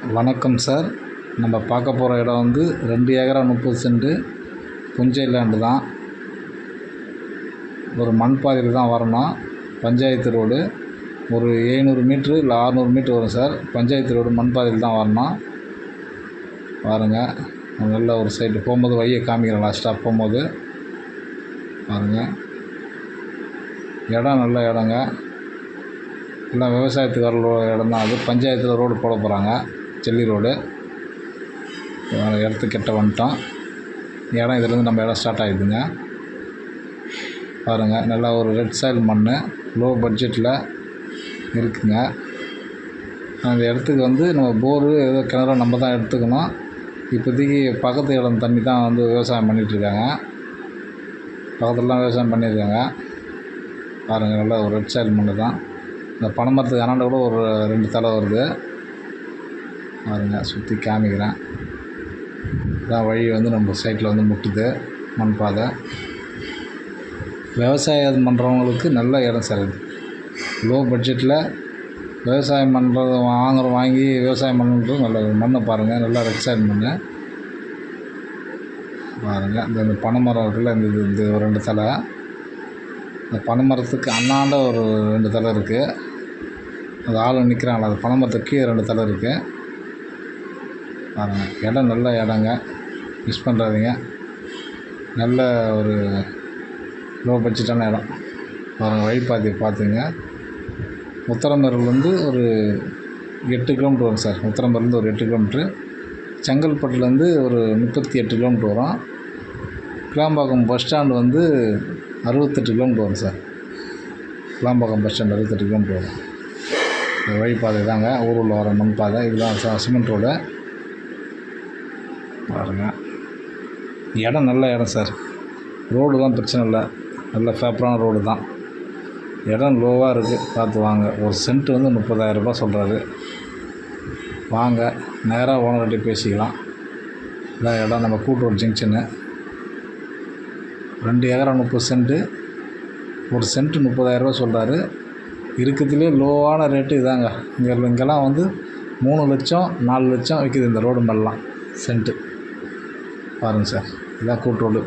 வணக்கம் சார். நம்ம பார்க்க போகிற இடம் வந்து 2 ஏக்கரா 30 சென்ட்டு புஞ்சை லேண்டு தான். ஒரு மண் பாதையில் தான் வரணும். பஞ்சாயத்து ரோடு ஒரு 700 மீட்ரு இல்லை 600 மீட்ரு வரும் சார். பஞ்சாயத்து ரோடு மண் பாதையில் தான் வரணும். பாருங்கள், நல்ல ஒரு சைடு போகும்போது வழியை காமிக்கிறேன். லாஸ்ட்டாக போகும்போது பாருங்கள், இடம் நல்ல இடங்க. எல்லாம் விவசாயத்துக்கு வர இடம் தான். அது பஞ்சாயத்தில் ரோடு போட போகிறாங்க, செல்லி ரோடு. இடத்துக்கு கிட்ட வந்துட்டோம். இடம் இதுலேருந்து நம்ம இடம் ஸ்டார்ட் ஆகிடுதுங்க. பாருங்கள், நல்லா ஒரு ரெட் சாயில் மண், லோ பட்ஜெட்டில் இருக்குங்க. அந்த இடத்துக்கு வந்து நம்ம போரு ஏதோ கிணறு நம்ம தான் எடுத்துக்கணும். இப்போதைக்கு பக்கத்து இடம் தண்ணி தான் வந்து விவசாயம் பண்ணிகிட்ருக்காங்க. பக்கத்துலலாம் விவசாயம் பண்ணியிருக்காங்க. பாருங்கள், நல்லா ஒரு ரெட் சாயில் மண் தான். இந்த பனை மரத்துக்கு அண்ணாண்ட கூட ஒரு 2 தலை வருது. பாருங்கள், சுற்றி காமிக்கிறேன். இதான் வழி வந்து நம்ம சைட்டில் வந்து முட்டுது, மண் பாதை. விவசாயம் பண்ணுறவங்களுக்கு நல்ல இடம் சார் இது. லோ பட்ஜெட்டில் விவசாயம் பண்ணுறது வாங்கி விவசாயம் பண்ணுறது நல்ல மண்ணை பாருங்கள். நல்லா ரெட் சாயில் மண். பாருங்கள், இந்த பனை மரம் இருக்குல்ல, இந்த ஒரு 2 தலை. இந்த பனை மரத்துக்கு அண்ணாண்ட ஒரு 2 தலை இருக்குது. அது ஆள் நிற்கிறாங்களா, அது பனை மரத்துக்கு கீழே 2 தலை இருக்குது. பாருங்கள், இடம் நல்ல இடங்க, மிஸ் பண்ணுறாதீங்க. நல்ல ஒரு லோ பட்ஜெட்டான இடம். பாருங்கள், வழிபாதையை பார்த்துங்க. உத்தரமேரூர்லேருந்து ஒரு 8 கிலோமீட்ரு வரும் சார். உத்தரமேரூர்லேருந்து ஒரு 8 கிலோமீட்ரு. செங்கல்பட்டுலேருந்து ஒரு 38 கிலோமீட்ரு வரும். கிளாம்பாக்கம் பஸ் ஸ்டாண்டு வந்து 68 கிலோமீட்ரு வரும் sir. Kilambakkam bus stand 68 kilometre வரும். வழிபாதை தாங்க, ஊருள்ள வர மண் பாதை. இதுதான் சிமெண்ட் ரோடு. பாருங்கள், இடம் நல்ல இடம் சார். ரோடு தான் பிரச்சனை இல்லை, நல்ல ஃபேப்பரான ரோடு தான். இடம் லோவாக இருக்குது, பார்த்து வாங்க. ஒரு சென்ட்டு வந்து 30,000 ரூபாய் சொல்கிறாரு. வாங்க, நேராக ஓனர்கிட்ட பேசிக்கலாம். இதான் இடம், நம்ம கூட்டுரோடு ஜங்ஷனு. 2 ஏக்கரா 30 சென்ட்டு. ஒரு சென்ட்டு 30,000 ரூபா சொல்கிறாரு. இருக்கிறதுலே லோவான ரேட்டு இதாங்க. இங்கெல்லாம் வந்து 3 லட்சம் 4 லட்சம் விற்கிது இந்த ரோடு மேலாம் சென்ட்டு. பாருங்கள் சார், இதான் கூட்டுரோடு.